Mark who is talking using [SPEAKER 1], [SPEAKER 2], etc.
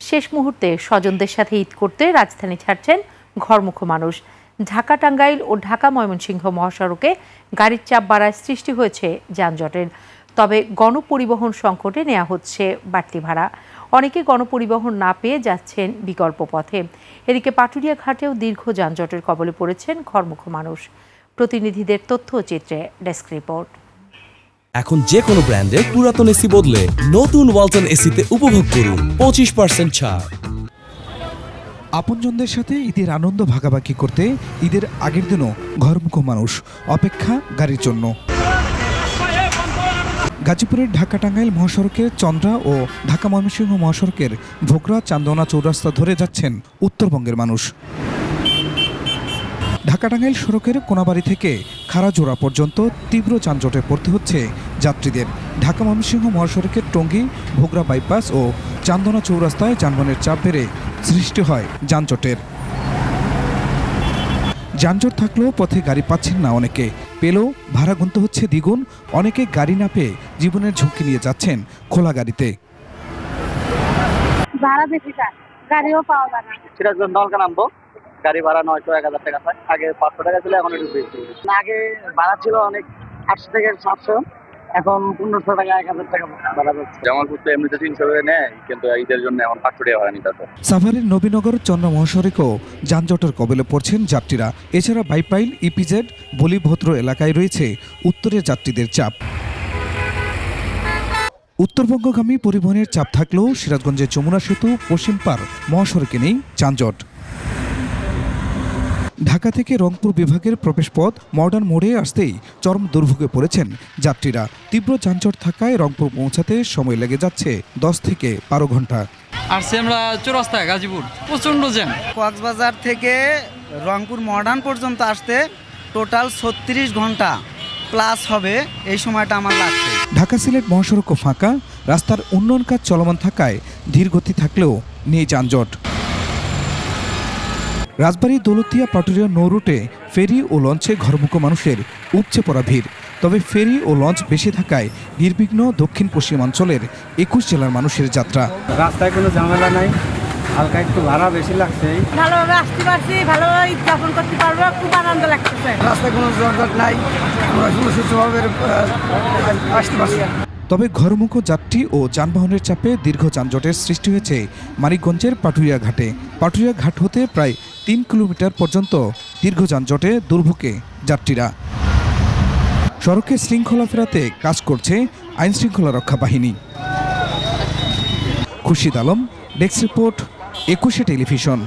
[SPEAKER 1] শেষ মুহূর্তে স্বজনদের সাথে ঈদ করতে রাজধানী ছাড়ছেন ঘরমুখ মানুষ। ঢাকা টাঙ্গাইল ও ঢাকা ময়মনসিংহ মহাসড়কে গাড়ির চাপ বাড়ায় সৃষ্টি হয়েছে যানজটের। তবে গণপরিবহন সংকটে নেওয়া হচ্ছে বাড়তি ভাড়া। অনেকে গণপরিবহন না পেয়ে যাচ্ছেন বিকল্প পথে। এদিকে পাটুরিয়া ঘাটেও দীর্ঘ যানজটের কবলে পড়েছেন ঘরমুখ মানুষ। প্রতিনিধিদের তথ্যচিত্রে ডেস্ক রিপোর্ট।
[SPEAKER 2] এখন যে কোনো ব্র্যান্ডের পুরাতন এসি বদলে নতুন ওয়ালটন এসিতে উপভোগ করুন 25% ছাড়।
[SPEAKER 3] আপনজনদের সাথে ঈদের আনন্দ ভাগাভাগি করতে ঈদের আগের দিনও ঘরমুখ মানুষ অপেক্ষা গাড়ির জন্য। গাজীপুরের ঢাকা টাঙ্গাইল মহাসড়কের চন্দ্রা ও ঢাকা ময়মনসিংহ মহাসড়কের ভোগড়া চান্দনা চৌরাস্তা ধরে যাচ্ছেন উত্তরবঙ্গের মানুষ। ঢাকা টাঙ্গাইল সড়কের কোনাবাড়ি থেকে খারাজোড়া পর্যন্ত তীব্র যানজটে পড়তে হচ্ছে যাত্রীদের। ঢাকা ময়মনসিংহ মহাসড়কের টঙ্গী ভোগড়া বাইপাস ও চান্দনা চৌরাস্তায় যানবাহনের চাপ বেড়ে সৃষ্টি হয় যানজটের। যানজট থাকলেও পথে গাড়ি পাচ্ছেন না অনেকে, পেলেও ভাড়া গুনতে হচ্ছে দ্বিগুণ। অনেকে গাড়ি না পেয়ে জীবনের ঝুঁকি নিয়ে যাচ্ছেন খোলা গাড়িতে।
[SPEAKER 4] ভাড়া বেশি গাড়িও পাওয়া যায় না।
[SPEAKER 5] সিরাজগঞ্জ নলকা নামবো, গাড়ি ভাড়া 900-1000 টাকা হয়। আগে 500 টাকা ছিল, এখন একটু বেশি। আগে ভাড়া ছিল অনেক 800 থেকে 700, এখন 1500 টাকা 1000 টাকা ভাড়া যাচ্ছে।
[SPEAKER 6] জামালপুর তো এমনিতে 300 টাকা নেয়, কিন্তু ঈদের জন্য এখন 500 টাকা ভাড়া নিতে হবে।
[SPEAKER 3] সাভারের নবীনগর চন্দ্রা মহাসড়কেও যানজটের কবলে পড়ছেন যাত্রীরা। এছাড়া বাইপাইল, ইপিজেড, বলিভদ্র এলাকায় রয়েছে উত্তরের যাত্রীদের চাপ। উত্তরবঙ্গগামী পরিবহনের চাপ থাকলেও সিরাজগঞ্জের যমুনা সেতু পশ্চিম পার মহাসড়কে নেই যানজট। ঢাকা থেকে রংপুর বিভাগের প্রবেশপথ মডার্ন মোড়ে আসতেই চরম দুর্ভোগে পড়েছেন যাত্রীরা। তীব্র যানজট থাকায় রংপুর পৌঁছাতে সময় লেগে যাচ্ছে 10 থেকে 12 ঘন্টা।
[SPEAKER 7] আসছে আমরা চৌরাস্তা গাজীপুর, প্রচণ্ড জ্যাম।
[SPEAKER 8] কক্সবাজার থেকে রংপুর মডার্ন পর্যন্ত আসতে টোটাল 36 ঘন্টা প্লাস হবে, এই সময়টা আমার লাগছে।
[SPEAKER 3] ঢাকা সিলেট মহাসড়কও ফাঁকা, রাস্তার উন্নয়ন কাজ চলমান থাকায় ধীর গতি থাকলেও নেই যানজট। রাজবাড়ী, দৌলতদিয়া, পাটুরিয়া নৌ রুটে ফেরি ও লঞ্চে ঘরমুখ মানুষের উপচে পড়া ভিড়। তবে ফেরি ও লঞ্চ বেশি থাকায় নির্বিঘ্ন দক্ষিণ পশ্চিমাঞ্চলের 21 জেলার মানুষের যাত্রা।
[SPEAKER 5] রাস্তায় কোনো ঝামেলা নাই, হালকা একটু ভাড়া বেশি লাগছে।
[SPEAKER 4] ভালোভাবে আসতে পারছি, ভালোভাবে উদযাপন করতে পারবো, খুব আনন্দ লাগতেছে।
[SPEAKER 5] রাস্তায় কোনো যানজট নাই, আমরা সুস্থভাবে আসতে পারছি।
[SPEAKER 3] তবে ঘরমুখ যাত্রী ও যানবাহনের চাপে দীর্ঘ যানজটের সৃষ্টি হয়েছে মানিকগঞ্জের পাটুরিয়া ঘাটে। পাটুরিয়া ঘাট হতে প্রায় 3 কিলোমিটার পর্যন্ত দীর্ঘ যানজটে দুর্ভোগে যাত্রীরা। সড়কে শৃঙ্খলা ফেরাতে কাজ করছে আইনশৃঙ্খলা রক্ষা বাহিনী। Khurshid Alam, desk report, 21 television.